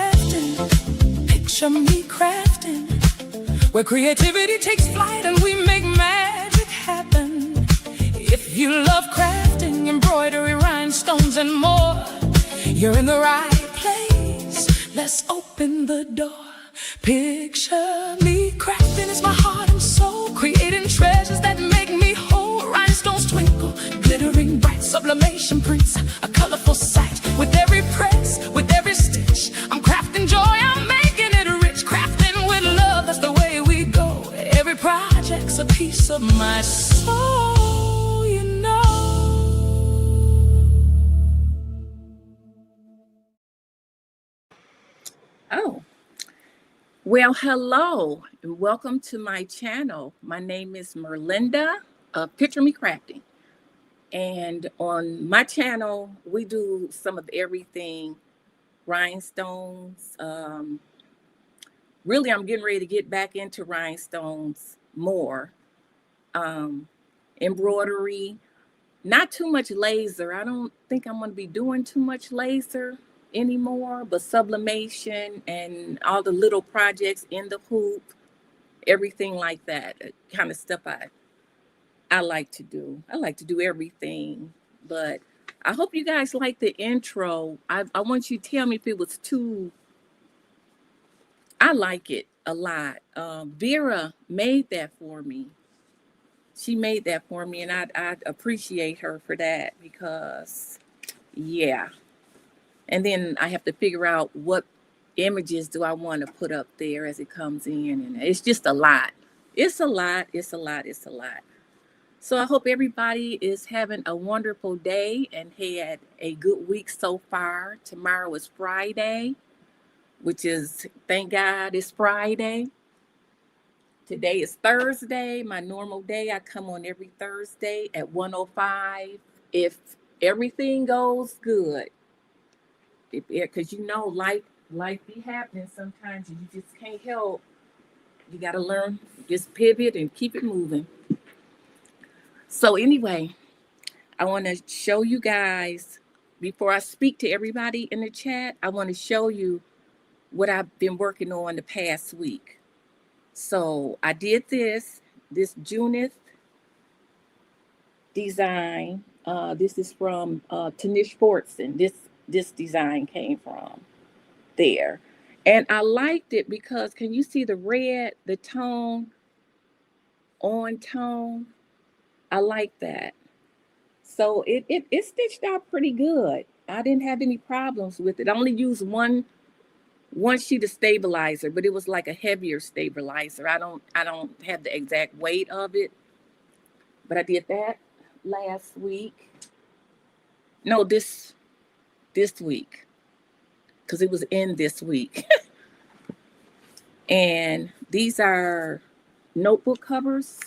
crafting, picture me crafting, where creativity takes flight and we make magic happen. If you love crafting, embroidery, rhinestones, and more, you're in the right place. Let's open the door. Picture me crafting is my heart and soul, creating treasures that make me whole. Rhinestones twinkle, glittering bright, sublimation prints, a colorful sight. With every press, with every stitch, I'm crafting joy, I'm making it rich. Crafting with love, that's the way we go. Every project's a piece of my soul, you know. Oh, well, hello and welcome to my channel. My name is Merlinda of Picture Me Crafting. And on my channel, we do some of everything, rhinestones. Really, I'm getting ready to get back into rhinestones more. Embroidery, not too much laser. I don't think I'm going to be doing too much laser anymore, but sublimation and all the little projects in the hoop, everything like that, kind of stuff I like to do. I like to do everything, but I hope you guys like the intro. I want you to tell me if it was too, I like it a lot. Vera made that for me. She made that for me, and I appreciate her for that because, yeah. And then I have to figure out what images do I want to put up there as it comes in. And it's just a lot. It's a lot. It's a lot. It's a lot. So I hope everybody is having a wonderful day and had a good week so far. Tomorrow is Friday, which is, thank God it's Friday. Today is Thursday, my normal day. I come on every Thursday at 1:05. If everything goes good, because you know life be happening sometimes, and you just can't help. You got to learn, just pivot and keep it moving. So anyway, I want to show you guys, before I speak to everybody in the chat, I want to show you what I've been working on the past week. So I did this Junith design. This is from Tanish Fortson. This design came from there. And I liked it because, can you see the red, the tone, on tone? I like that. So it stitched out pretty good. I didn't have any problems with it. I only used one sheet of stabilizer, but it was like a heavier stabilizer. I don't have the exact weight of it, but I did that last week. No, this week, because it was in this week. And these are notebook covers.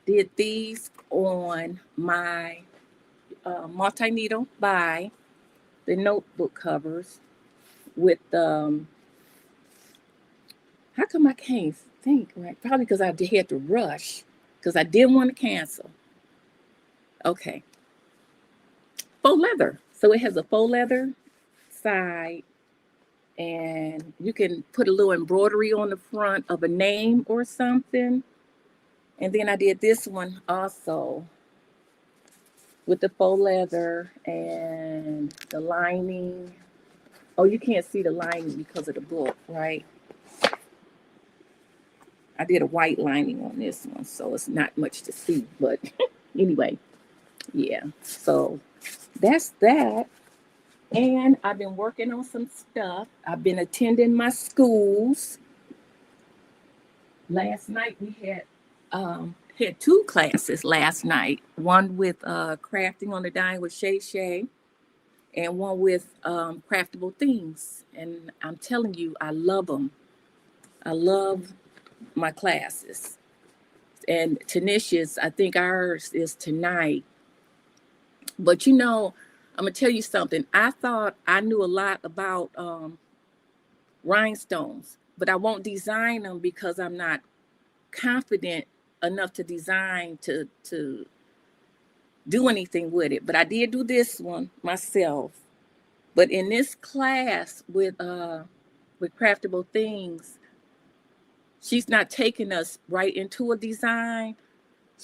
Did these on my multi-needle by the notebook covers with how come I can't think right? Probably because I had to rush because I didn't want to cancel. Okay. Faux leather. So it has a faux leather side, and you can put a little embroidery on the front of a name or something. And then I did this one also with the faux leather and the lining. Oh, you can't see the lining because of the book, right? I did a white lining on this one, so it's not much to see. But anyway, yeah. So that's that. And I've been working on some stuff. I've been attending my schools. Last night we had two classes last night. One with crafting on the dime with Shay Shay, and one with craftable things. And I'm telling you, I love them. I love my classes. And Tanisha's, I think ours is tonight. But you know, I'm gonna tell you something. I thought I knew a lot about rhinestones, but I won't design them because I'm not confident enough to design to do anything with it. But I did do this one myself, But in this class with craftable things, she's not taking us right into a design.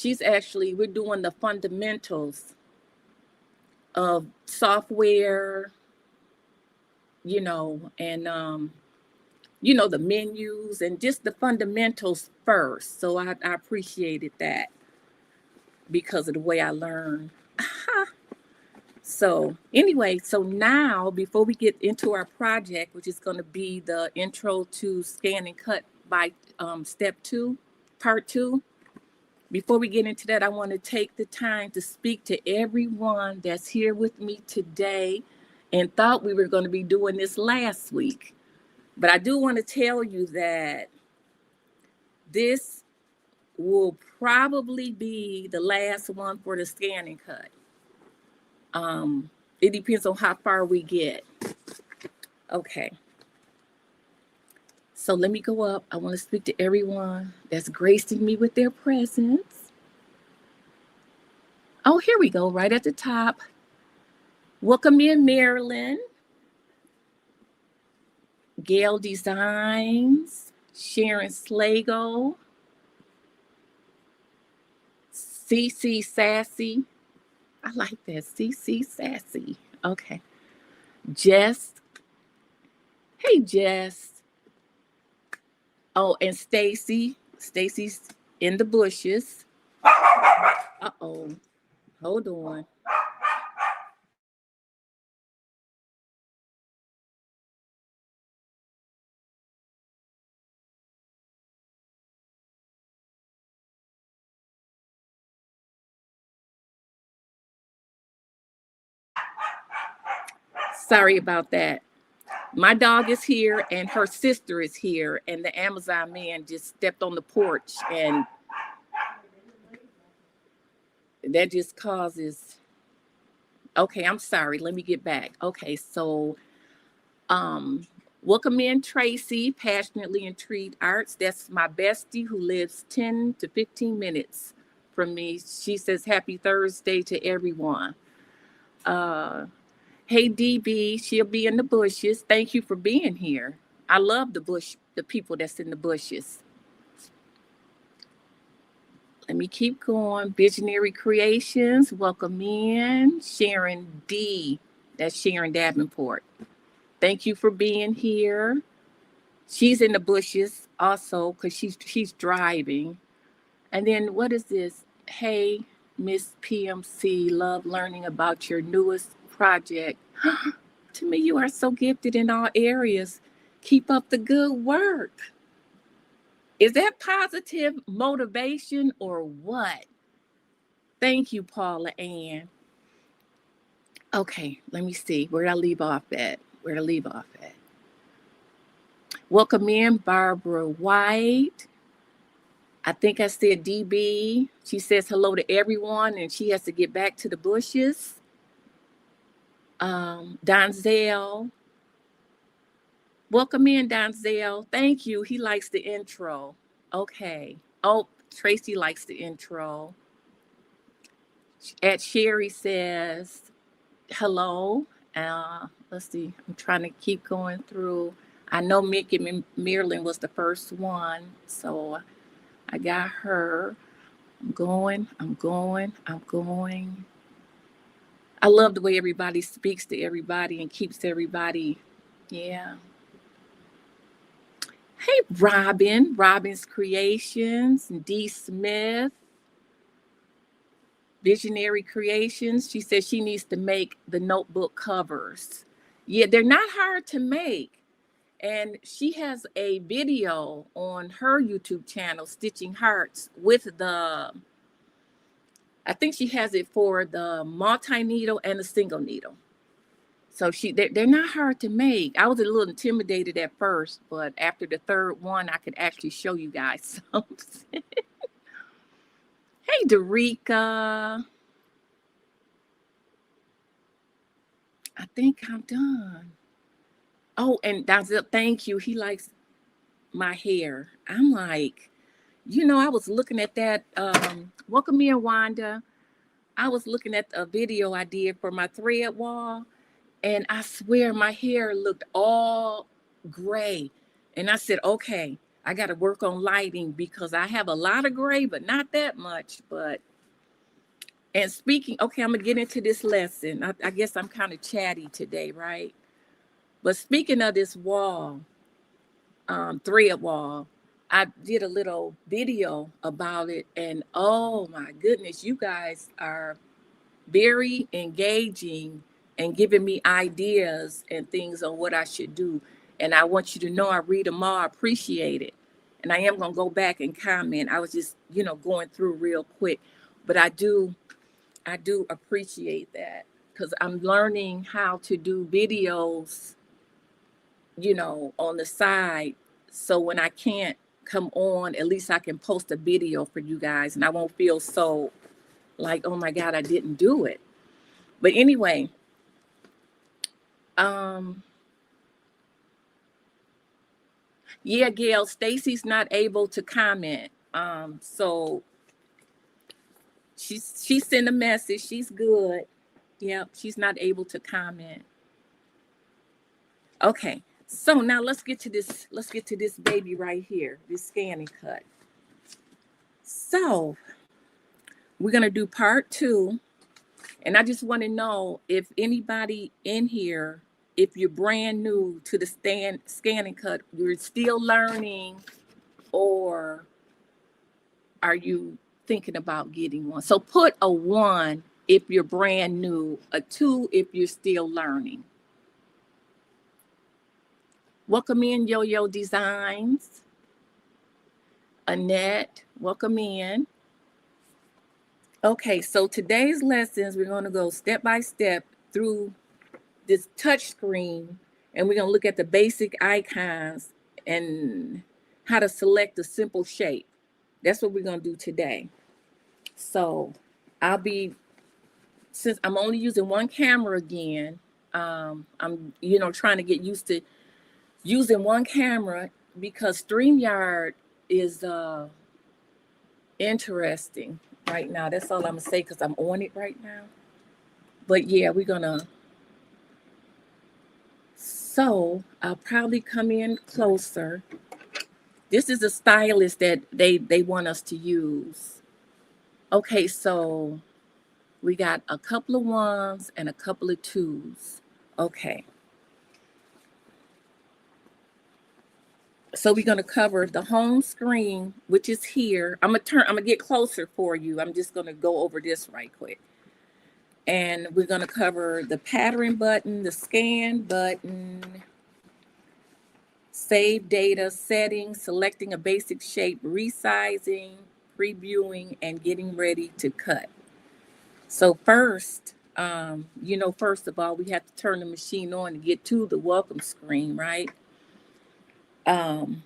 We're doing the fundamentals of software, and the menus and just the fundamentals first. So I appreciated that because of the way I learned. So anyway, so now before we get into our project, which is going to be the intro to scan and cut by step 2, part 2, before we get into that, I want to take the time to speak to everyone that's here with me today and thought we were going to be doing this last week. But I do want to tell you that this will probably be the last one for the scan and cut. It depends on how far we get. Okay. So let me go up. I want to speak to everyone that's gracing me with their presence. Oh, here we go, right at the top. Welcome in, Marilyn. Gail Designs, Sharon Slago, CC Sassy. I like that, CC Sassy. Okay. Jess. Hey, Jess. Oh, and Stacy. Stacy's in the bushes. Uh-oh. Hold on. Sorry about that. My dog is here and her sister is here, and the Amazon man just stepped on the porch, and that just causes. Okay, I'm sorry. Let me get back. Okay, so welcome in Tracy, Passionately Intrigued Arts. That's my bestie who lives 10 to 15 minutes from me. She says happy Thursday to everyone. Hey DB, she'll be in the bushes. Thank you for being here. I love the people that's in the bushes. Let me keep going. Visionary Creations, welcome in. Sharon D, that's Sharon Davenport. Thank you for being here. She's in the bushes also because she's driving. And then what is this? Hey, Miss PMC, love learning about your newest project. To me, you are so gifted in all areas. Keep up the good work. Is that positive motivation or what? Thank you, Paula Ann. Okay, let me see. Where did I leave off at? Welcome in, Barbara White. I think I said DB. She says hello to everyone, and she has to get back to the bushes. Donzel. Welcome in, Donzel. Thank you. He likes the intro. Okay. Oh, Tracy likes the intro. At Sherry says hello. Let's see. I'm trying to keep going through. I know Mickey Marilyn was the first one, so I got her. I'm going. I love the way everybody speaks to everybody and keeps everybody. Yeah. Hey, Robin's Creations, D. Smith, Visionary Creations. She says she needs to make the notebook covers. Yeah, they're not hard to make. And she has a video on her YouTube channel, Stitching Hearts, with I think she has it for the multi-needle and the single needle. So they're not hard to make. I was a little intimidated at first, but after the third one, I could actually show you guys something. Hey, Derica. I think I'm done. Oh, and thank you. He likes my hair. I'm like, I was looking at that. Welcome in, Wanda. I was looking at a video I did for my thread wall, And I swear my hair looked all gray. And I said, okay, I got to work on lighting because I have a lot of gray, but not that much. And speaking, okay, I'm going to get into this lesson. I guess I'm kind of chatty today, right? But speaking of this wall, thread wall, I did a little video about it. And oh my goodness, you guys are very engaging and giving me ideas and things on what I should do. And I want you to know I read them all, I appreciate it. And I am going to go back and comment. I was just, going through real quick, but I do appreciate that because I'm learning how to do videos, on the side. So when I can't come on, at least I can post a video for you guys and I won't feel so like, oh my God, I didn't do it. But anyway, yeah, Gail, Stacy's not able to comment. So she sent a message. She's good. Yeah, she's not able to comment. Okay, so now let's get to this. Let's get to this baby right here, this scanning cut. So we're gonna do part 2, and I just want to know if anybody in here, if you're brand new to the scanning cut, you're still learning, or are you thinking about getting one? So put a 1 if you're brand new, a 2 if you're still learning. Welcome in, Yo-Yo Designs. Annette, welcome in. Okay, so today's lessons, we're going to go step by step through this touch screen, and we're going to look at the basic icons and how to select a simple shape. That's what we're going to do today. So since I'm only using one camera again, I'm, trying to get used to using one camera because StreamYard is interesting right now. That's all I'm gonna say because I'm on it right now. But yeah, so I'll probably come in closer. This is a stylus that they want us to use. Okay, so we got a couple of 1s and a couple of 2s. Okay. So we're going to cover the home screen, which is here. I'm gonna get closer for you. I'm just going to go over this right quick. And we're going to cover the pattern button, the scan button, save data, settings, selecting a basic shape, resizing, previewing, and getting ready to cut. So first, first of all, we have to turn the machine on to get to the welcome screen, right? And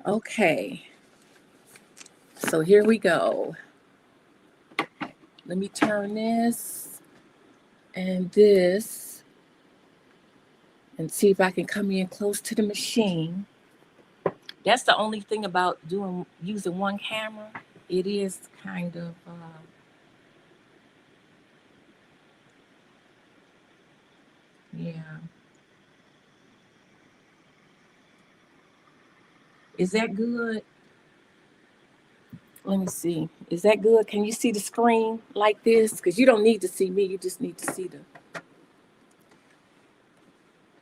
okay, so here we go. Let me turn this and this and see if I can come in close to the machine. That's the only thing about using one camera. It is kind of yeah. Is that good? Let me see. Is that good? Can you see the screen like this? Because you don't need to see me. You just need to see the...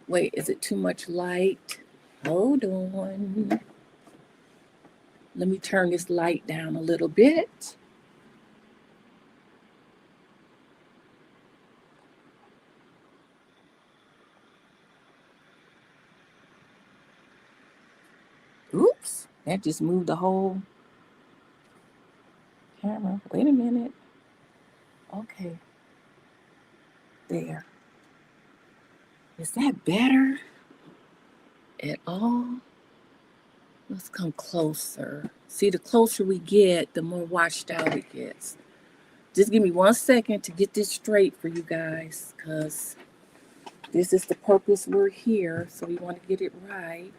Wait, is it too much light? Hold on. Let me turn this light down a little bit. Oops, that just moved the whole camera. Wait a minute. Okay. There. Is that better at all? Let's come closer. See, the closer we get, the more washed out it gets. Just give me 1 second to get this straight for you guys, because this is the purpose we're here, so we want to get it right.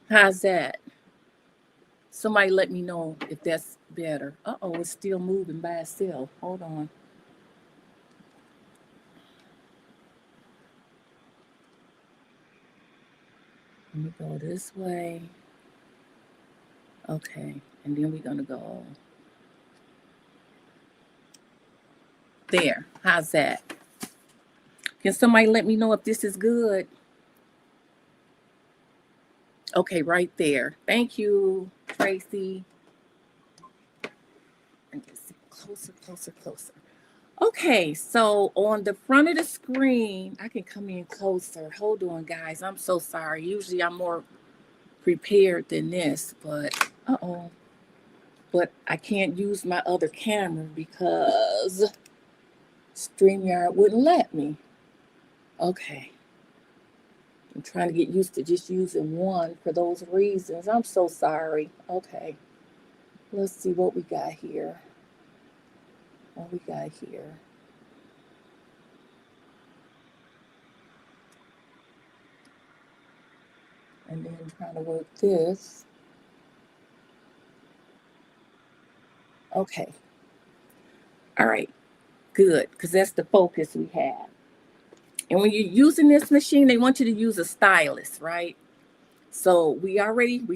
How's that? Somebody let me know if that's better. Uh-oh, it's still moving by itself. Hold on. Let me go this way. Okay, and then we're gonna go there. How's that? Can somebody let me know if this is good? Okay, right there. Thank you, Tracy. And just closer, closer, closer. Okay, so on the front of the screen, I can come in closer. Hold on, guys. I'm so sorry. Usually I'm more prepared than this, but uh-oh. But I can't use my other camera because StreamYard wouldn't let me. Okay. I'm trying to get used to just using one for those reasons. I'm so sorry. Okay. Let's see what we got here. What we got here. And then trying to work this. Okay. All right. Good. Because that's the focus we have. And when you're using this machine, they want you to use a stylus, right? So we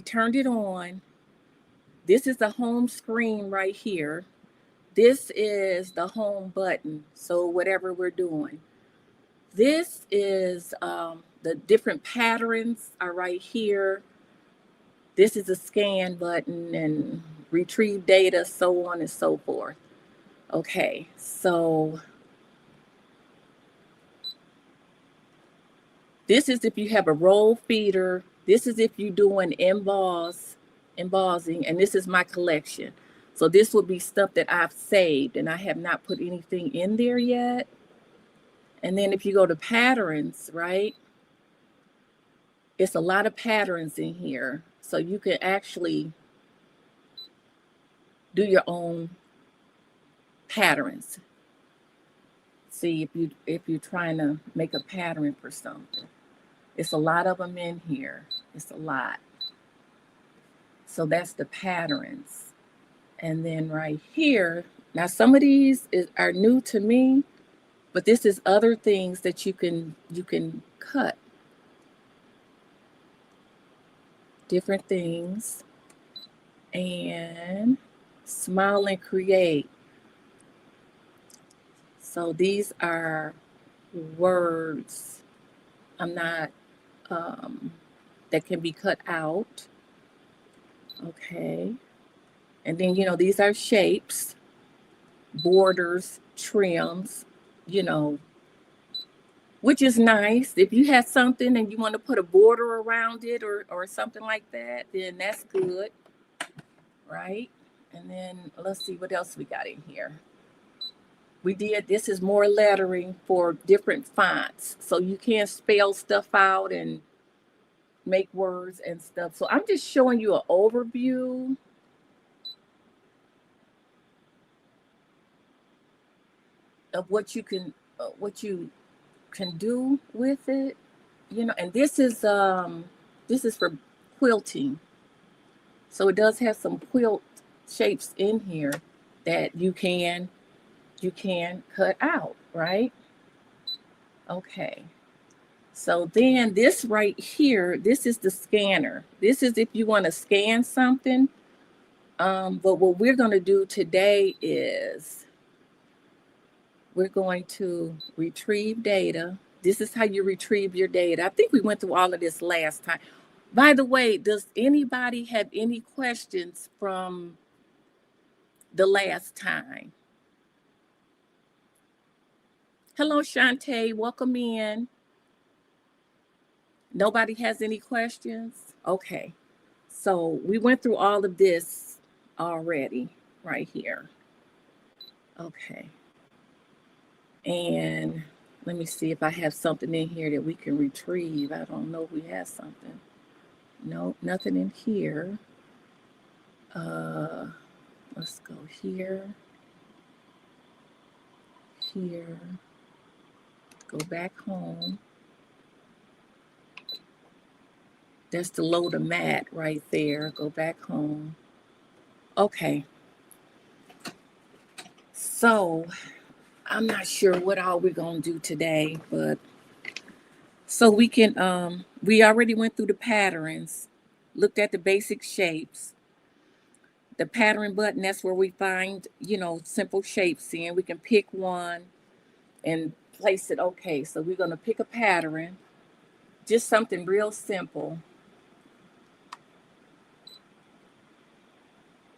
turned it on. This is the home screen right here. This is the home button. So whatever we're doing. This is the different patterns are right here. This is a scan button and retrieve data, so on and so forth. Okay, so this is if you have a roll feeder. This is if you're doing embossing, and this is my collection. So this would be stuff that I've saved, and I have not put anything in there yet. And then if you go to patterns, right? It's a lot of patterns in here. So you can actually do your own patterns. See if you're trying to make a pattern for something. It's a lot of them in here. It's a lot. So that's the patterns. And then right here, now some of these are new to me, but this is other things that you can cut. Different things. And smile and create. So these are words. I'm not that can be cut out. Okay. And then, these are shapes, borders, trims, you know, which is nice. If you have something and you want to put a border around it or something like that, then that's good, right? And then let's see what else we got in here. This is more lettering for different fonts. So you can spell stuff out and make words and stuff. So I'm just showing you an overview. Of what you can do with it, and this is for quilting. So it does have some quilt shapes in here that you can cut out, right? Okay. So then this right here, this is the scanner. This is if you want to scan something. But what we're going to do today is we're going to retrieve data. This is how you retrieve your data. I think we went through all of this last time. By the way, does anybody have any questions from the last time? Hello, Shantae. Welcome in. Nobody has any questions? Okay. So we went through all of this already right here. Okay. And let me see if I have something in here that we can retrieve. I don't know if we have something. No, nothing in here. Let's go here. Here. Go back home. That's the load of mat right there. Go back home. Okay. So I'm not sure what all we're gonna do today, but so we can we already went through the patterns, looked at the basic shapes. The pattern button, that's where we find, simple shapes in. We can pick one and place it. Okay, so we're gonna pick a pattern, just something real simple.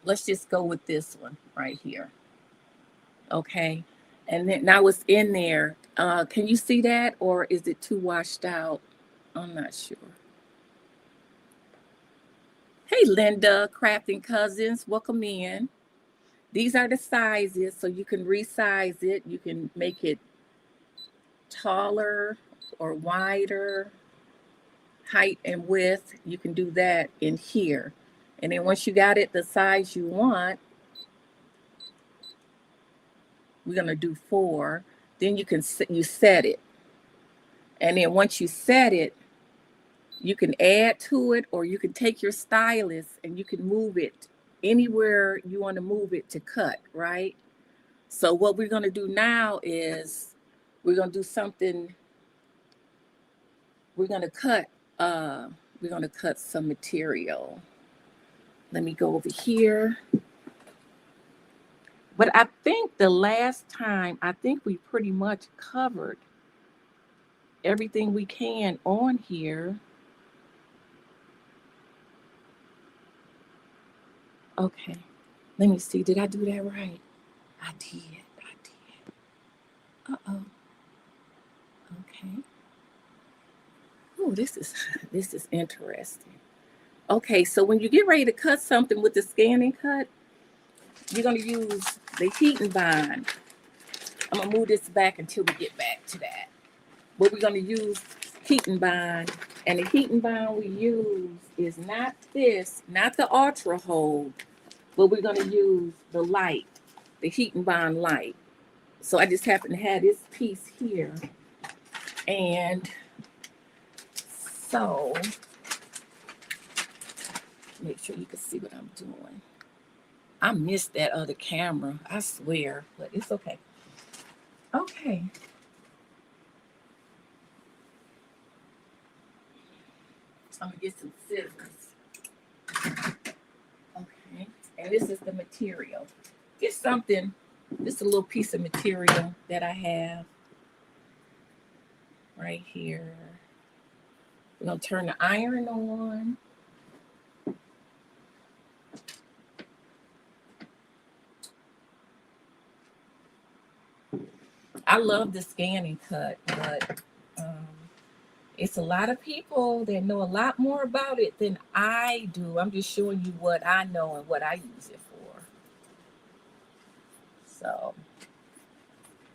Let's just go with this one right here. Okay, and then now it's in there. Can you see that, or is it too washed out? I'm not sure. Hey, Linda, Crafting Cousins, welcome in. These are the sizes, so you can resize it. You can make it taller or wider, height and width. You can do that in here. And then once you got it the size you want, we're gonna do 4. Then you set it. And then once you set it, you can add to it, or you can take your stylus and you can move it anywhere you want to move it to cut, right? So what we're going to do now is we're going to do something. We're going to cut some material. Let me go over here. But I think the last time, I think we pretty much covered everything we can on here. Okay, let me see. Did I do that right? I did. Uh-oh. Okay. Oh, this is interesting. Okay, so when you get ready to cut something with the scan and cut, you're gonna use the heat and bind. I'm gonna move this back until we get back to that. But we're gonna use heat and bind, and the heat and bind we use is not this, not the ultra hold, but we're gonna use the light, the heat and bind light. So I just happen to have this piece here. And so make sure you can see what I'm doing. I missed that other camera, I swear, but it's okay. Okay. I'm gonna get some scissors. Okay, and this is the material. Just something, just a little piece of material that I have right here. We're gonna turn the iron on. I love the scan and cut, but it's a lot of people that know a lot more about it than I do. I'm just showing you what I know and what I use it for. So,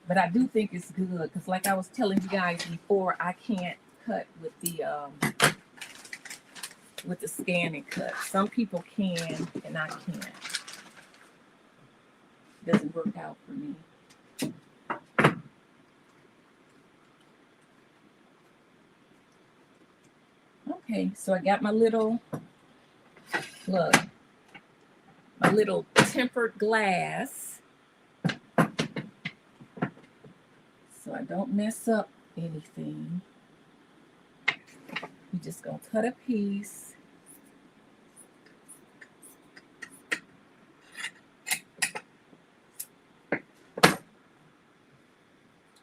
but I do think it's good because, like I was telling you guys before, I can't cut with the scan and cut. Some people can, and I can't. It doesn't work out for me. Okay, so I got my little, look, my little tempered glass, so I don't mess up anything. You're just gonna cut a piece.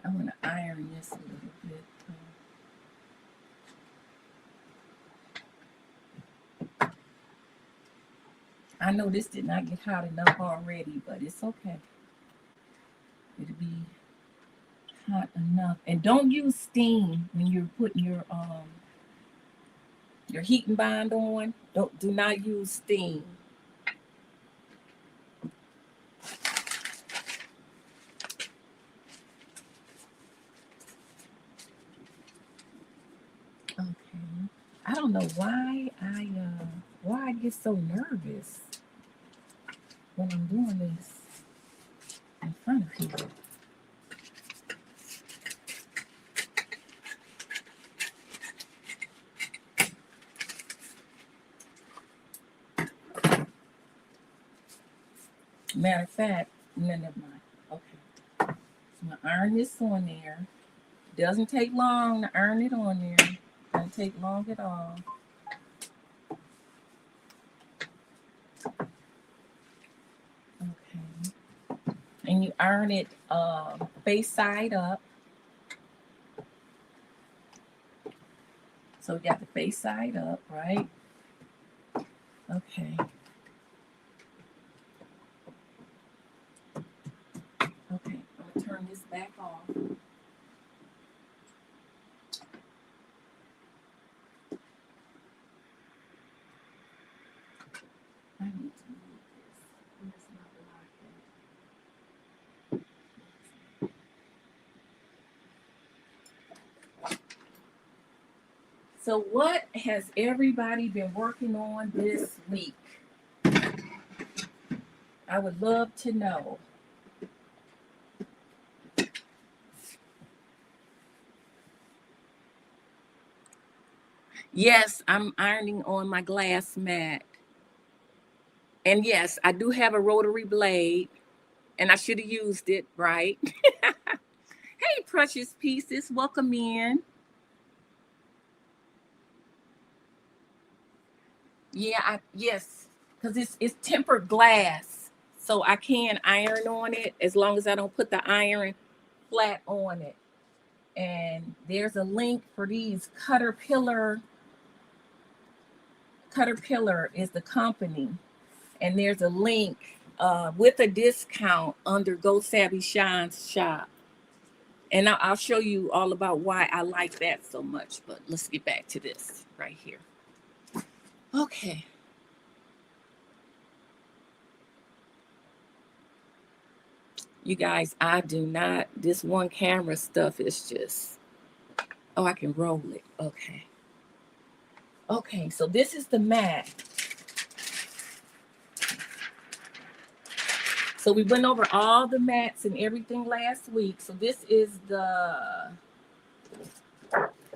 I want to iron this a little bit. I know this did not get hot enough already, but it's okay. It'll be hot enough. And don't use steam when you're putting your heat and bind on. Do not use steam. Okay. I don't know why I get so nervous when I'm doing this in front of people. Matter of fact, no, never mind. Okay. So I'm gonna iron this on there. Doesn't take long to iron it on there. Doesn't take long at all. Okay. And you iron it face side up. So we got the face side up, right? Okay. Okay, I'm gonna turn this back off. I need to move this. Where's my block at? So what has everybody been working on this week? I would love to know. Yes, I'm ironing on my glass mat. And yes, I do have a rotary blade, and I should have used it, right? Hey, precious pieces, welcome in. Yeah, yes, because it's tempered glass, so I can iron on it as long as I don't put the iron flat on it. And there's a link for these Caterpillar. Caterpillar is the company, and there's a link with a discount under Go Savvy Shine's shop. And I'll show you all about why I like that so much. But let's get back to this right here. Okay. You guys, I do not, this one camera stuff is just, oh, I can roll it. Okay. Okay, so this is the mat. So we went over all the mats and everything last week. So this is the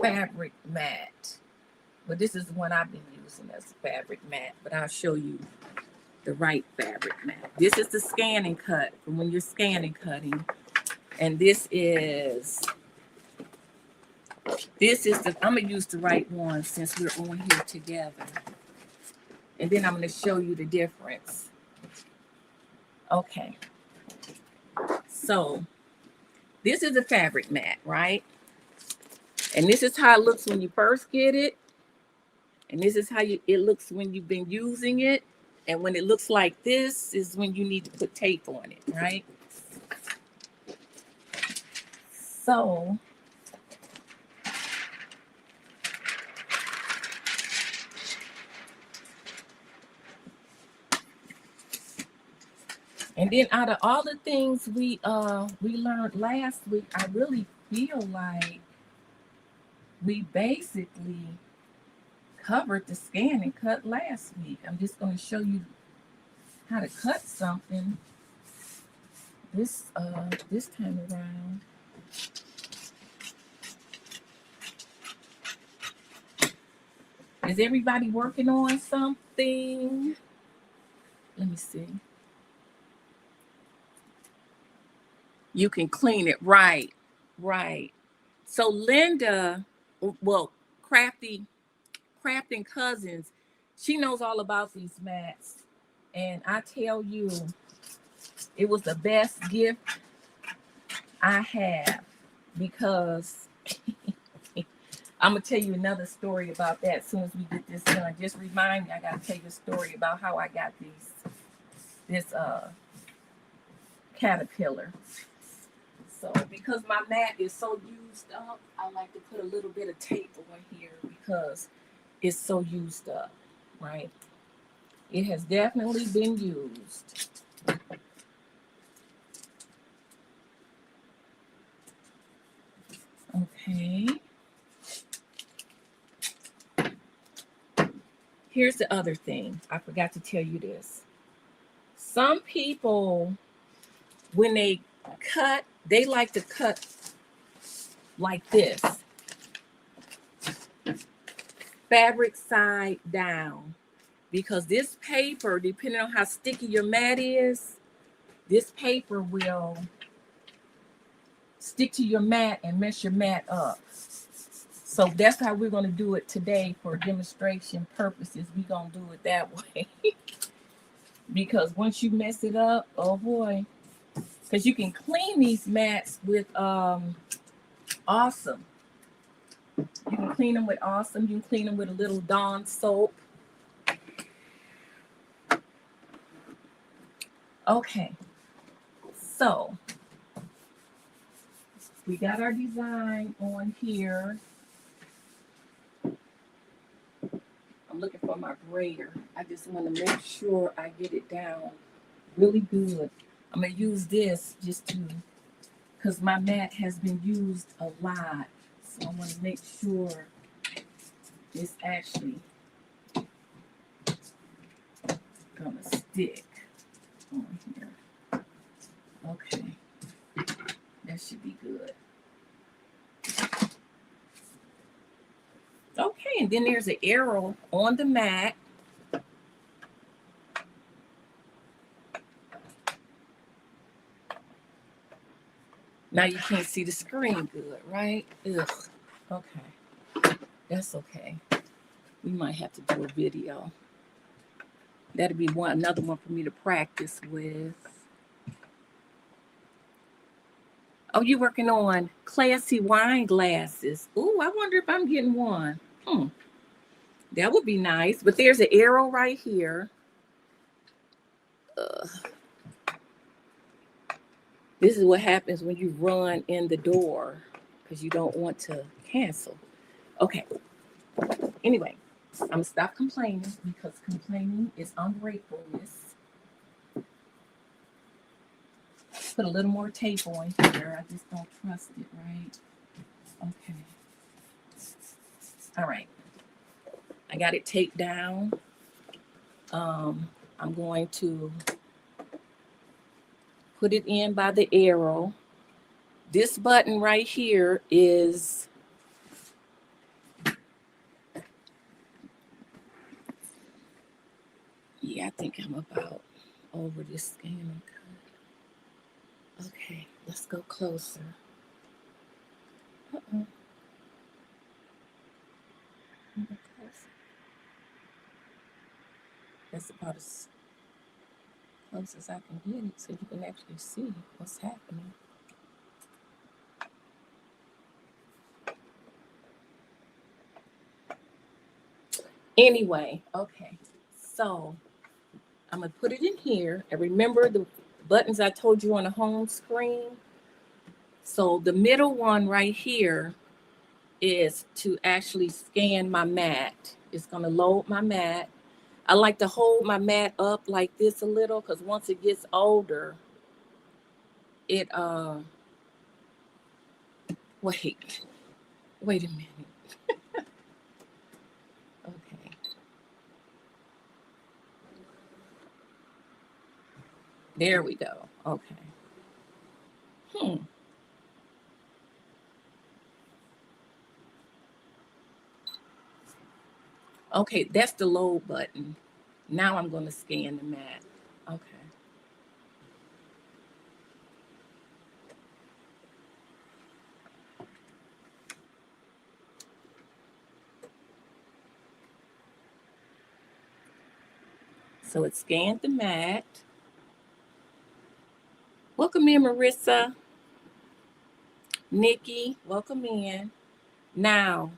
fabric mat. But this is the one I've been using as a fabric mat. But I'll show you the right fabric mat. This is the scan and cut from when you're scanning cutting. And this is the, I'm gonna use the right one since we're on here together. And then I'm gonna show you the difference. Okay. So this is a fabric mat, right? And this is how it looks when you first get it. And this is how it looks when you've been using it. And when it looks like this is when you need to put tape on it, right? So and then out of all the things we learned last week, I really feel like we basically covered the scan and cut last week. I'm just going to show you how to cut something this time around. Is everybody working on something? Let me see. You can clean it, right. So Linda, well, Crafting Cousins, she knows all about these mats. And I tell you, it was the best gift I have because I'm going to tell you another story about that as soon as we get this done. Just remind me, I got to tell you a story about how I got this Caterpillar. So because my mat is so used up, I like to put a little bit of tape on here because it's so used up, right? It has definitely been used. Okay. Here's the other thing. I forgot to tell you this. Some people, when they cut, they like to cut like this. Fabric side down. Because this paper, depending on how sticky your mat is, this paper will stick to your mat and mess your mat up. So that's how we're going to do it today for demonstration purposes. We're going to do it that way. Because once you mess it up, oh boy. Because you can clean these mats with Awesome. You can clean them with Awesome. You can clean them with a little Dawn soap. Okay. So we got our design on here. I'm looking for my braider. I just want to make sure I get it down really good. I'm going to use this just to, because my mat has been used a lot. So I want to make sure it's actually going to stick on here. Okay. That should be good. Okay, and then there's an arrow on the mat. Now you can't see the screen good, right? Ugh. Okay. That's okay. We might have to do a video. That'll be another one for me to practice with. Oh, you're working on classy wine glasses. Ooh, I wonder if I'm getting one. That would be nice. But there's an arrow right here. This is what happens when you run in the door because you don't want to cancel. Okay. Anyway, I'm going to stop complaining because complaining is ungratefulness. Put a little more tape on here. I just don't trust it, right? Okay. All right. I got it taped down. I'm going to put it in by the arrow. This button right here is I think I'm about over this scanner. Okay, let's go closer. That's about as close as I can get it so you can actually see what's happening. Anyway, okay, so I'm going to put it in here. And remember the buttons I told you on the home screen? So the middle one right here is to actually scan my mat. It's going to load my mat. I like to hold my mat up like this a little because once it gets older, it, wait a minute. Okay. There we go. Okay. Okay, that's the load button. Now I'm going to scan the mat. Okay. So it scanned the mat. Welcome in, Marissa. Nikki, welcome in. Now,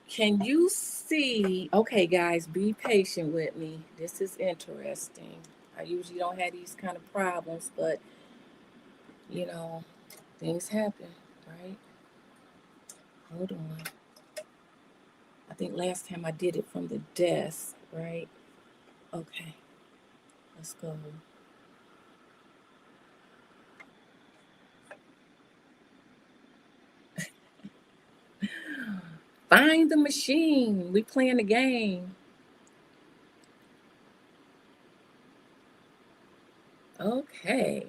can you see? Okay, guys, be patient with me. This is interesting. I usually don't have these kind of problems, but you know, things happen, right? Hold on. I think last time I did it from the desk, right? Okay, let's go. Find the machine. We playing the game. Okay.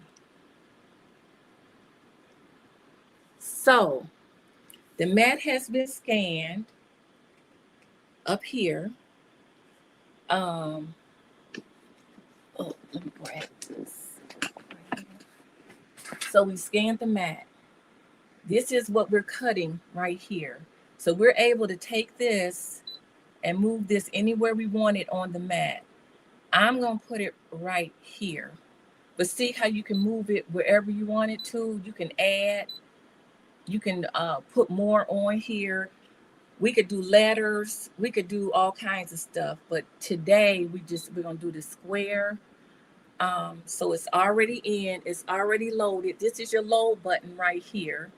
So the mat has been scanned up here. Oh, let me grab this. So we scanned the mat. This is what we're cutting right here. So we're able to take this and move this anywhere we want it on the mat. I'm going to put it right here. But see how you can move it wherever you want it to. You can add, you can put more on here. We could do letters. We could do all kinds of stuff. But today we're going to do the square. So it's already in, it's already loaded. This is your load button right here.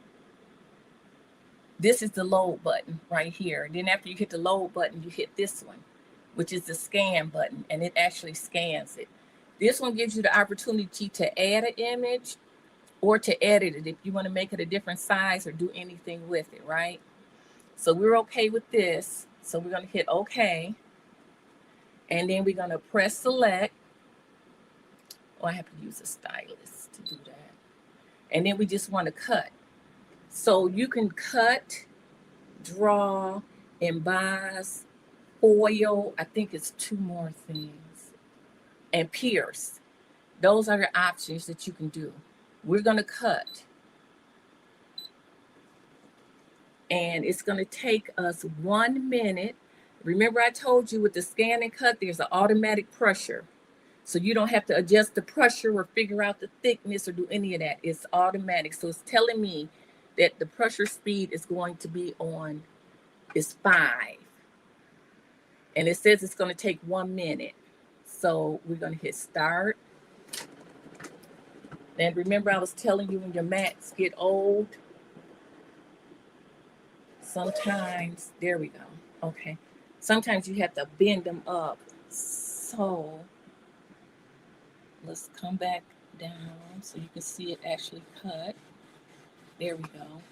This is the load button right here. Then after you hit the load button, you hit this one, which is the scan button, and it actually scans it. This one gives you the opportunity to add an image or to edit it if you want to make it a different size or do anything with it, right? So we're okay with this. So we're going to hit OK. And then we're going to press select. Oh, I have to use a stylus to do that. And then we just want to cut. So you can cut, draw, emboss, foil. I think it's 2 more things. And pierce. Those are the options that you can do. We're going to cut. And it's going to take us 1 minute. Remember I told you with the scan and cut, there's an automatic pressure. So you don't have to adjust the pressure or figure out the thickness or do any of that. It's automatic. So it's telling me that the pressure speed is going to be on is 5. And it says it's going to take 1 minute. So we're going to hit start. And remember I was telling you when your mats get old, sometimes, there we go. Okay. Sometimes you have to bend them up. So let's come back down so you can see it actually cut. There we go.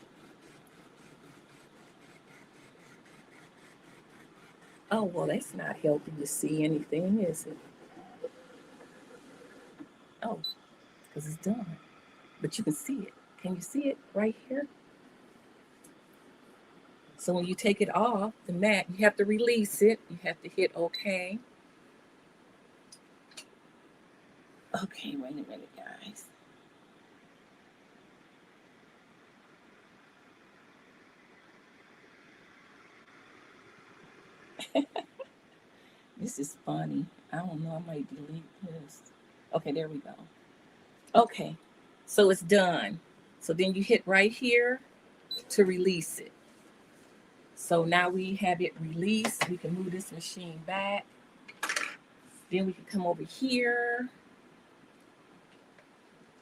Oh, well, that's not helping you see anything, is it? Oh, because it's done. But you can see it. Can you see it right here? So when you take it off the mat, you have to release it. You have to hit OK. Okay, wait a minute, guys. This is funny. I don't know. I might delete this. Okay, there we go. Okay, so it's done. So then you hit right here to release it. So now we have it released. We can move this machine back. Then we can come over here.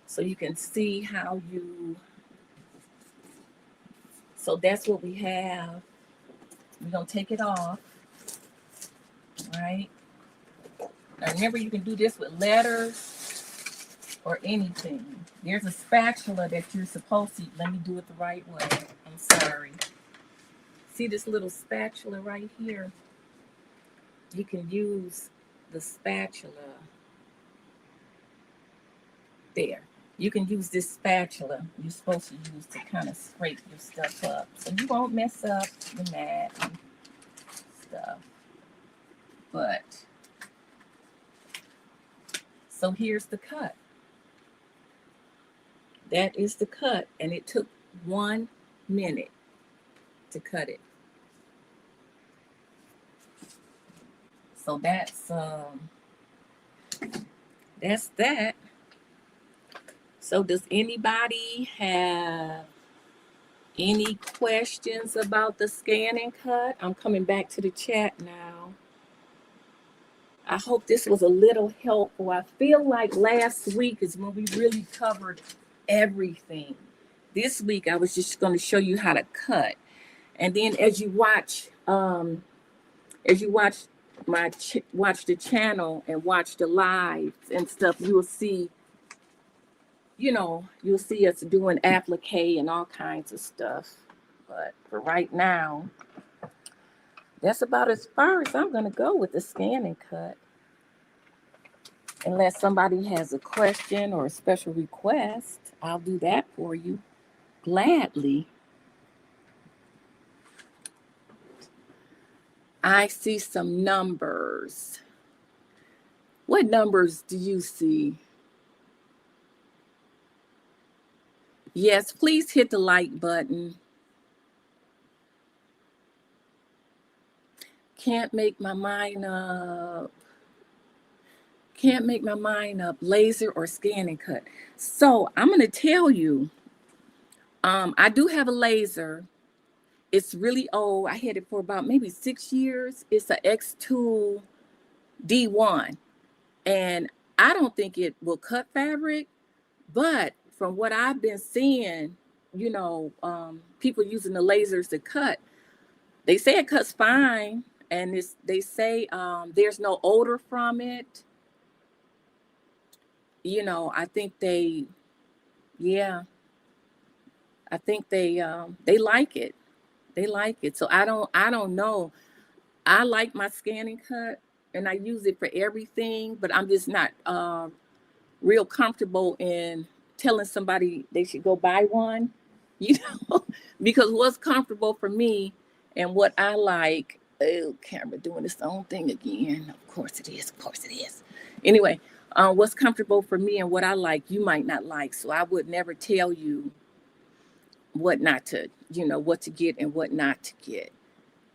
So you can see how you, so that's what we have. We're gonna take it off, right? Now remember, you can do this with letters or anything. There's a spatula that you're supposed to, let me do it the right way. I'm sorry. See this little spatula right here? You can use the spatula. There. You can use this spatula you're supposed to use to kind of scrape your stuff up. So you won't mess up the mat and stuff. But, so here's the cut. That is the cut. And it took 1 minute to cut it. So that's that. So does anybody have any questions about the scan and cut? I'm coming back to the chat now. I hope this was a little helpful. I feel like last week is when we really covered everything. This week I was just going to show you how to cut. And then as you watch watch the channel and watch the lives and stuff, you'll see, you'll see us doing applique and all kinds of stuff. But for right now, that's about as far as I'm going to go with the scan and cut. Unless somebody has a question or a special request, I'll do that for you gladly. I see some numbers. What numbers do you see? Yes, please hit the like button. Can't make my mind up. Can't make my mind up. Laser or scan and cut. So I'm going to tell you, I do have a laser. It's really old. I had it for about maybe 6 years. It's a X2 D1. And I don't think it will cut fabric, but from what I've been seeing, people using the lasers to cut, they say it cuts fine. And they say there's no odor from it. I think yeah, I think they like it. They like it. So I don't know. I like my scan and cut, and I use it for everything, but I'm just not real comfortable in telling somebody they should go buy one, you know, because what's comfortable for me and what I like. Oh, camera doing its own thing again. Of course it is. Of course it is. Anyway, what's comfortable for me and what I like, you might not like. So I would never tell you what not to, what to get and what not to get.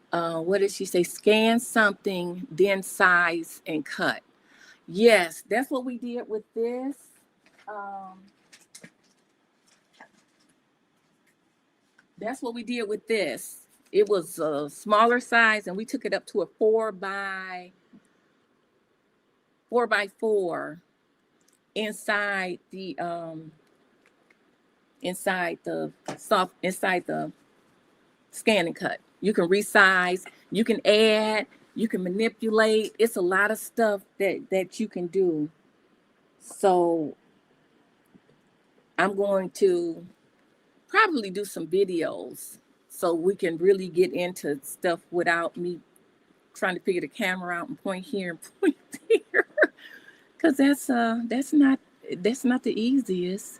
What did she say? Scan something, then size and cut. Yes, that's what we did with this. Um, that's what we did with this. It was a smaller size, and we took it up to a 4x4 inside the scan and cut. You can resize, you can add, you can manipulate. It's a lot of stuff that you can do. So I'm going to probably do some videos so we can really get into stuff without me trying to figure the camera out and point here and point there, because that's not the easiest.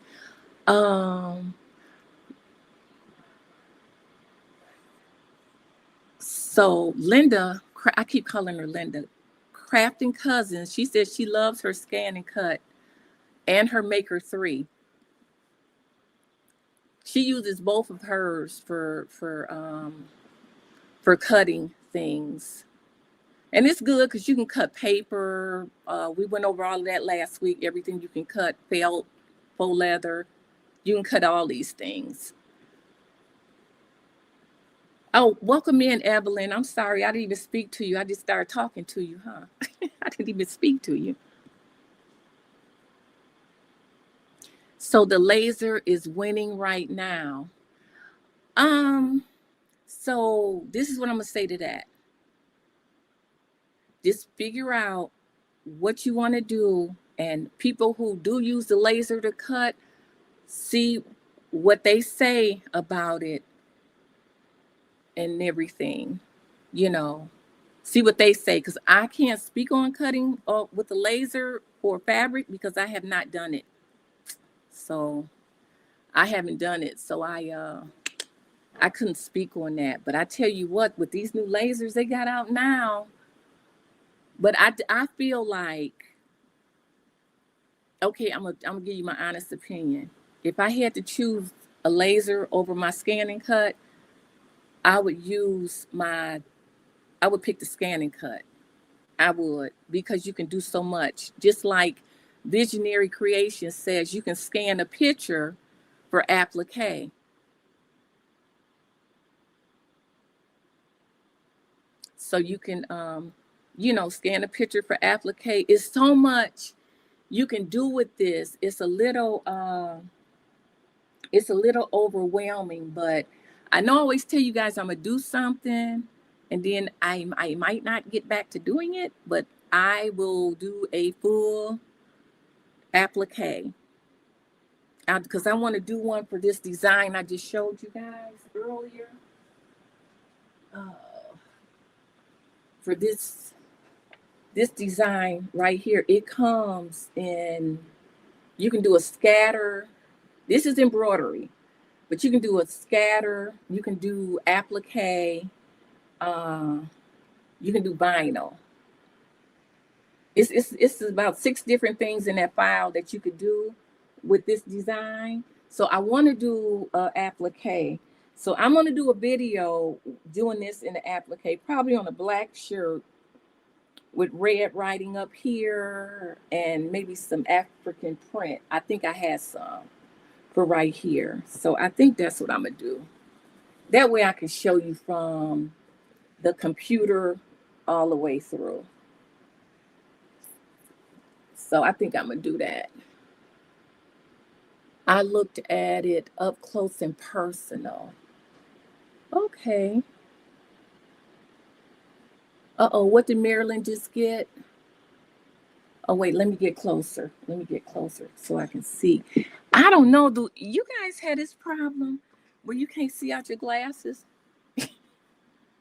So Linda, I keep calling her Linda, Crafting Cousins. She says she loves her scan and cut and her Maker 3. She uses both of hers for cutting things. And it's good because you can cut paper. We went over all of that last week. Everything you can cut, felt, faux leather. You can cut all these things. Oh, welcome in, Evelyn. I'm sorry, I didn't even speak to you. I just started talking to you, huh? I didn't even speak to you. So the laser is winning right now. So this is what I'm gonna say to that. Just figure out what you want to do, and people who do use the laser to cut, see what they say about it and everything, see what they say, because I can't speak on cutting with the laser or fabric because I have not done it. So I haven't done it, so I couldn't speak on that. But I tell you what, with these new lasers they got out now, but I feel like, okay, I'm gonna give you my honest opinion. If I had to choose a laser over my scan and cut, I would pick the scan and cut. I would, because you can do so much. Just like Visionary Creation says, you can scan a picture for applique. So you can, scan a picture for applique. It's so much you can do with this. It's a little overwhelming, but I know I always tell you guys I'm gonna do something, and then I might not get back to doing it, but I will do a full applique because I want to do one for this design I just showed you guys earlier. For this design right here, it comes in, you can do a scatter. This is embroidery, but you can do a scatter, you can do applique, you can do vinyl. It's about 6 different things in that file that you could do with this design. So I want to do applique. So I'm going to do a video doing this in the applique, probably on a black shirt with red writing up here and maybe some African print. I think I had some for right here. So I think that's what I'm going to do. That way I can show you from the computer all the way through. So I think I'm going to do that. I looked at it up close and personal. Okay. Uh-oh, what did Marilyn just get? Oh, wait, let me get closer. Let me get closer so I can see. I don't know. Do you guys had this problem where you can't see out your glasses?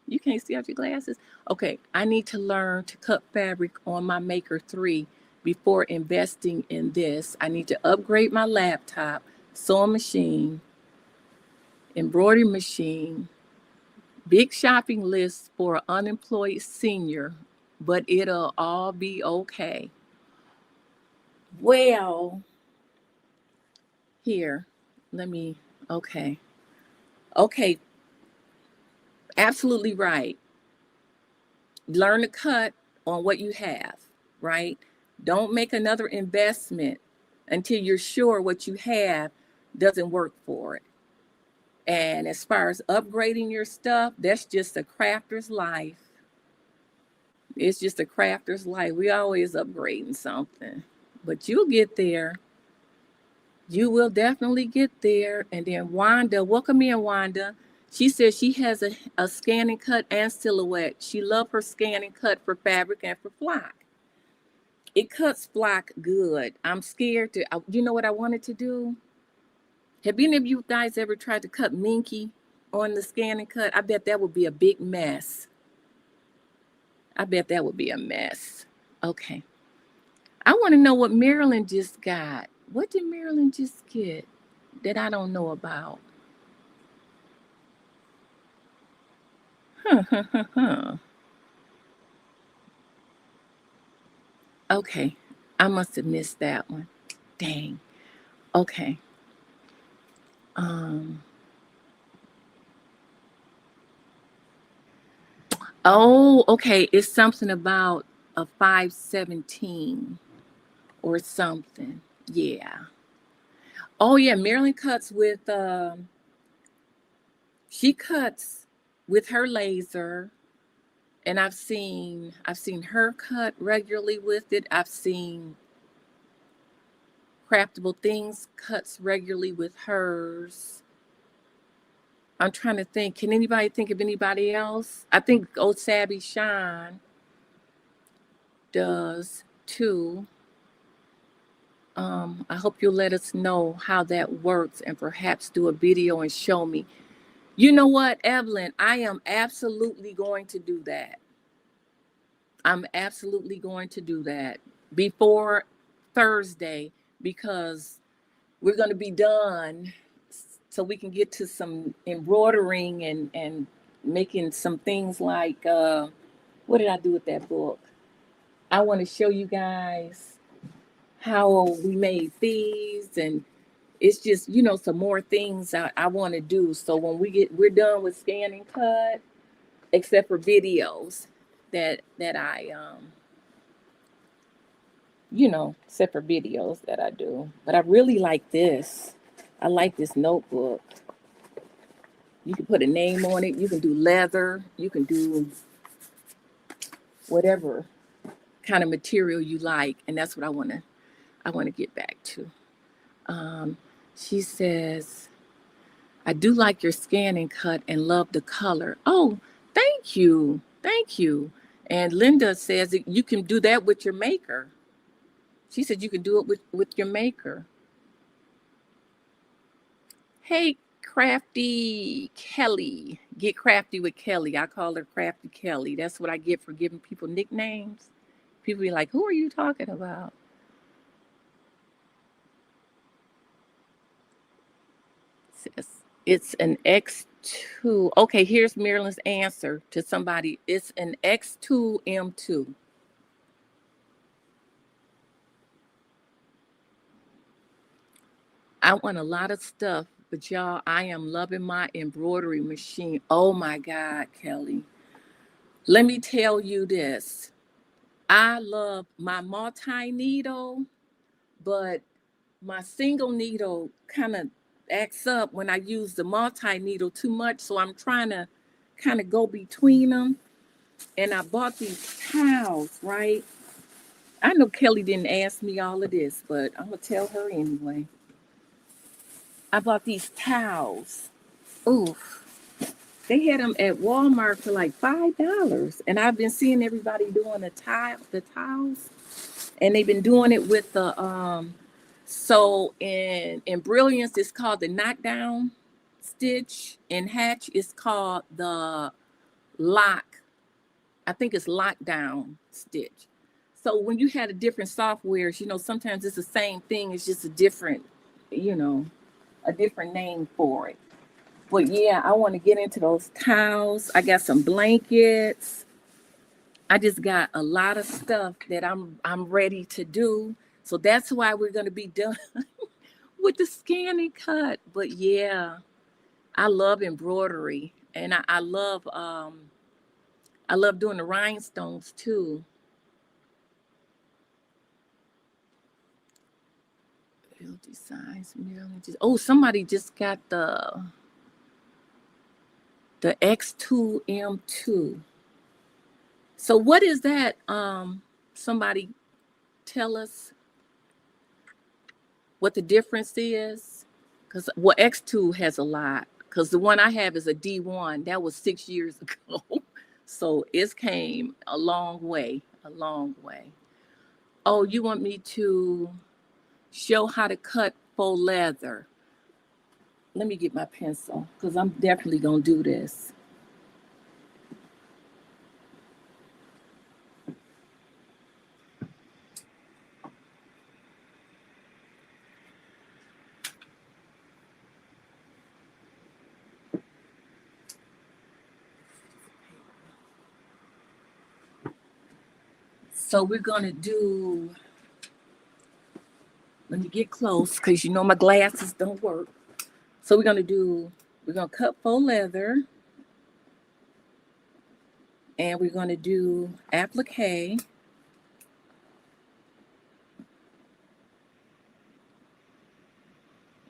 You can't see out your glasses? Okay, I need to learn to cut fabric on my Maker 3 before investing in this. I need to upgrade my laptop, sewing machine, embroidery machine, big shopping list for an unemployed senior, but it'll all be okay. Well, here, let me, okay. Okay, absolutely right. Learn to cut on what you have, right? Don't make another investment until you're sure what you have doesn't work for it. And as far as upgrading your stuff, that's just a crafter's life. It's just a crafter's life. We always upgrading something, but you'll get there. You will definitely get there. And then Wanda, welcome in, Wanda. She says she has a scan and cut and silhouette. She loves her scan and cut for fabric and for flock. It cuts flock good. I'm scared to, you know what I wanted to do? Have any of you guys ever tried to cut minky on the scan and cut? I bet that would be a big mess. I bet that would be a mess. Okay. I want to know what Marilyn just got. What did Marilyn just get that I don't know about? Okay. I must have missed that one. Dang. Okay. Oh, okay. It's something about a 517 or something. Yeah. Oh yeah, Marilyn cuts with she cuts with her laser, and I've seen her cut regularly with it. I've seen Craftable Things cuts regularly with hers. I'm trying to think. Can anybody think of anybody else? I think Old Sabby Shine does too. I hope you'll let us know how that works and perhaps do a video and show me. You know what, Evelyn? I am absolutely going to do that. I'm absolutely going to do that before Thursday because we're going to be done so we can get to some embroidering and making some things like, what did I do with that book? I want to show you guys how we made these, and it's just, you know, some more things I want to do. So when we're done with scan and cut, except for videos that I you know, except for videos that I do. But I really like this. I like this notebook. You can put a name on it. You can do leather. You can do whatever kind of material you like, and that's what I want to get back to. She says, I do like your scan and cut and love the color. Oh, thank you. Thank you. And Linda says that you can do that with your maker. She said you can do it with your maker. Hey, Crafty Kelly. Get crafty with Kelly. I call her Crafty Kelly. That's what I get for giving people nicknames. People be like, who are you talking about? It's an X2. Okay, here's Marilyn's answer to somebody. It's an X2 M2. I want a lot of stuff, but y'all, I am loving my embroidery machine. Oh my God, Kelly. Let me tell you this. I love my multi-needle, but my single needle kind of acts up when I use the multi-needle too much. So I'm trying to kind of go between them. And I bought these towels, right? I know Kelly didn't ask me all of this, but I'm going to tell her anyway. I bought these towels. Oof. They had them at Walmart for like $5. And I've been seeing everybody doing the towels. And they've been doing it with the so in Brilliance it's called the knockdown stitch. In Hatch it's called the lock. I think it's lockdown stitch. So when you had a different softwares, sometimes it's the same thing, it's just a different, a different name for it. But yeah, I want to get into those towels. I got some blankets. I just got a lot of stuff that I'm ready to do. So that's why we're gonna be done with the scan and cut. But yeah, I love embroidery, and I love doing the rhinestones too. Designs, oh, somebody just got the X2M2. So what is that? Somebody tell us what the difference is, because X2 has a lot, because the one I have is a D1 that was 6 years ago. So it's came a long way. Oh, you want me to show how to cut faux leather? Let me get my pencil, because I'm definitely gonna do this. So we're gonna do, let me get close, because my glasses don't work. So we're gonna cut faux leather, and we're gonna do applique.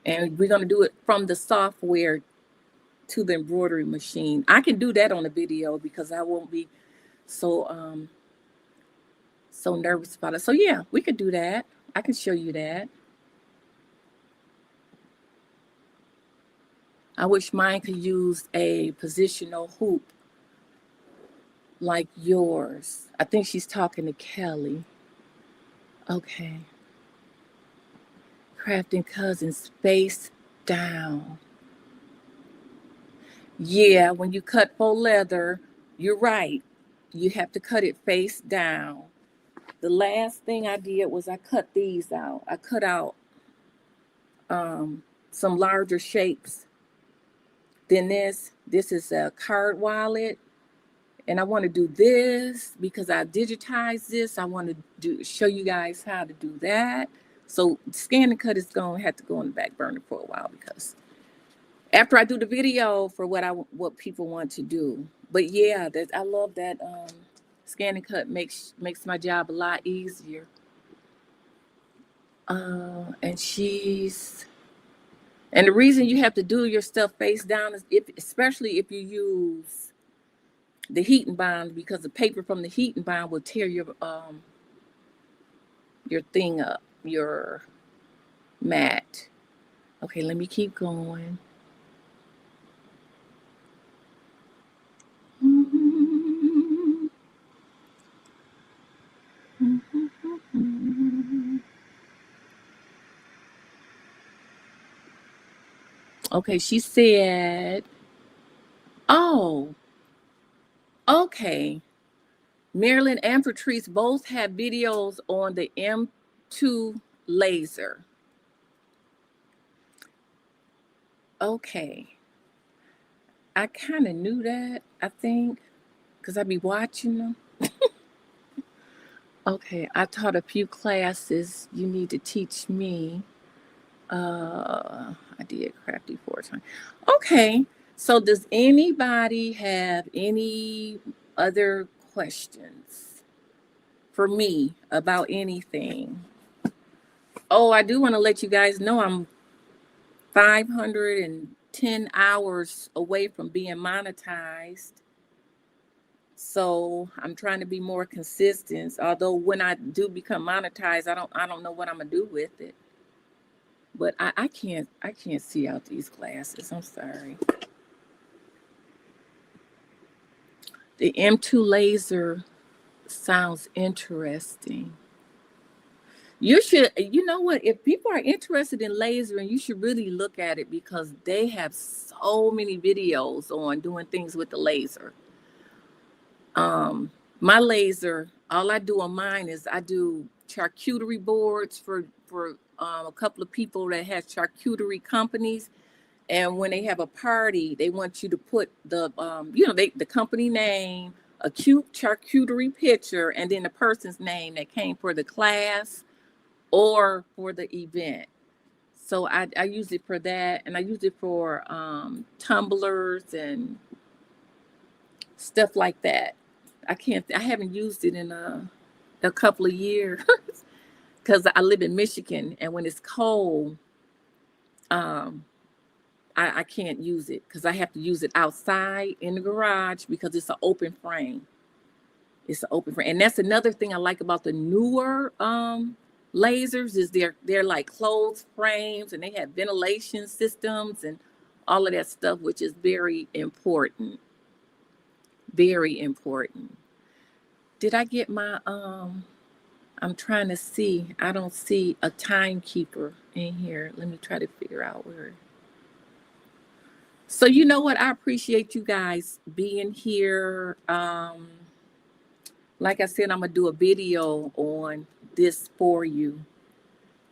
And we're gonna do it from the software to the embroidery machine. I can do that on a video because I won't be so so nervous about it. So yeah, we could do that. I can show you that. I wish mine could use a positional hoop like yours. I think she's talking to Kelly. Okay. Crafting cousins face down. Yeah, when you cut faux leather, you're right. You have to cut it face down. The last thing I did was I cut these out. I cut out some larger shapes than this. This is a card wallet. And I want to do this because I digitized this. I want to show you guys how to do that. So scan and cut is going to have to go on the back burner for a while, because after I do the video for what people want to do. But yeah, I love that scan and cut makes my job a lot easier. And the reason you have to do your stuff face down is especially if you use the heat and bind, because the paper from the heat and bind will tear your thing up, your mat. Okay, let me keep going. Okay, she said, oh, okay. Marilyn and Patrice both have videos on the M2 laser. Okay. I kind of knew that, I think, because I be watching them. Okay, I taught a few classes. You need to teach me. I did crafty 4 times. Okay. So does anybody have any other questions for me about anything? Oh, I do want to let you guys know I'm 510 hours away from being monetized. So I'm trying to be more consistent. Although when I do become monetized, I don't know what I'm gonna do with it. But I can't see out these glasses. I'm sorry. The M2 laser sounds interesting. You should, you know what? If people are interested in lasering, you should really look at it because they have so many videos on doing things with the laser. My laser, all I do on mine is I do charcuterie boards for a couple of people that have charcuterie companies. And when they have a party, they want you to put the, the company name, a cute charcuterie picture, and then the person's name that came for the class or for the event. So I use it for that, and I use it for tumblers and stuff like that. I haven't used it in a couple of years because I live in Michigan, and when it's cold, I can't use it because I have to use it outside in the garage because it's an open frame. It's an open frame. And that's another thing I like about the newer lasers is they're like closed frames and they have ventilation systems and all of that stuff, which is very important. Very important. Did I get my, I'm trying to see. I don't see a timekeeper in here. Let me try to figure out where. So you know what? I appreciate you guys being here. Like I said, I'm gonna do a video on this for you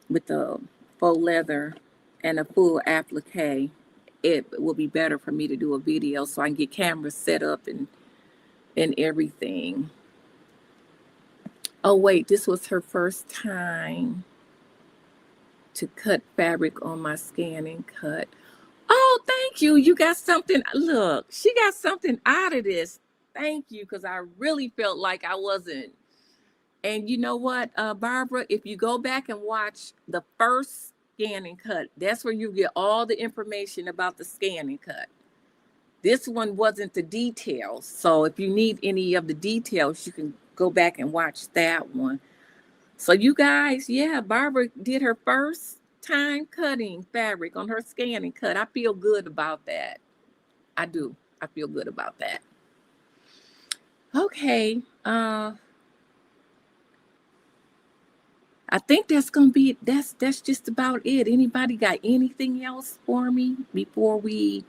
with the faux leather and a full applique. It will be better for me to do a video so I can get cameras set up and everything. Oh wait, this was her first time to cut fabric on my scan and cut. Oh, thank you. You got something. Look, she got something out of this. Thank you, because I really felt like I wasn't. And you know what, Barbara, if you go back and watch the first scan and cut, that's where you get all the information about the scan and cut. This one wasn't the details. So if you need any of the details, you can go back and watch that one. So you guys, yeah, Barbara did her first time cutting fabric on her scan and cut. I feel good about that. I do. I feel good about that. Okay. I think that's gonna be that's just about it. Anybody got anything else for me before we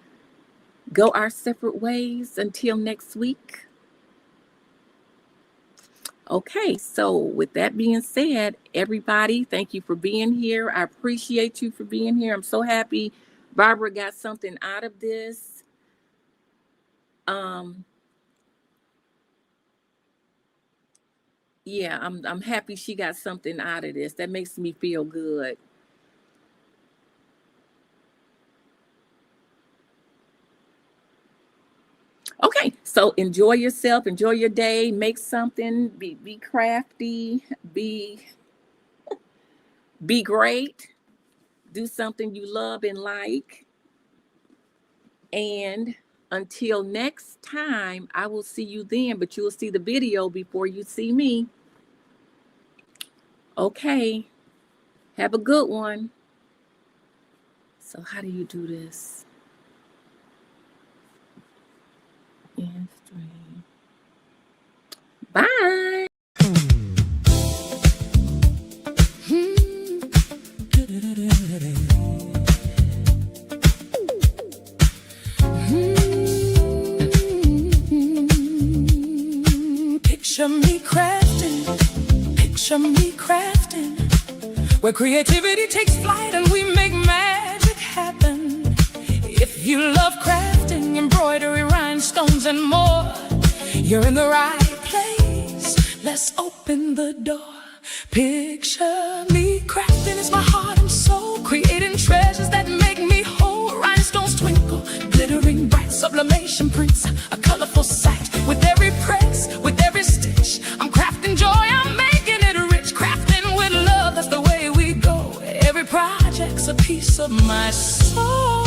go our separate ways until next week? Okay, so with that being said, everybody, thank you for being here. I appreciate you for being here. I'm so happy Barbara got something out of this. Yeah, I'm happy she got something out of this. That makes me feel good. Okay, so enjoy yourself, enjoy your day, make something, be crafty, be great, do something you love and like. And until next time, I will see you then, but you will see the video before you see me. Okay, have a good one. So how do you do this? End stream. Bye. Picture me crafting, where creativity takes flight and we make magic happen. If you love crafting, embroidery, rhinestones, and more, you're in the right place. Let's open the door. Picture me crafting is my heart and soul, creating Sublimation prints, a colorful sight. With every press, with every stitch, I'm crafting joy, I'm making it rich. Crafting with love, that's the way we go. Every project's a piece of my soul.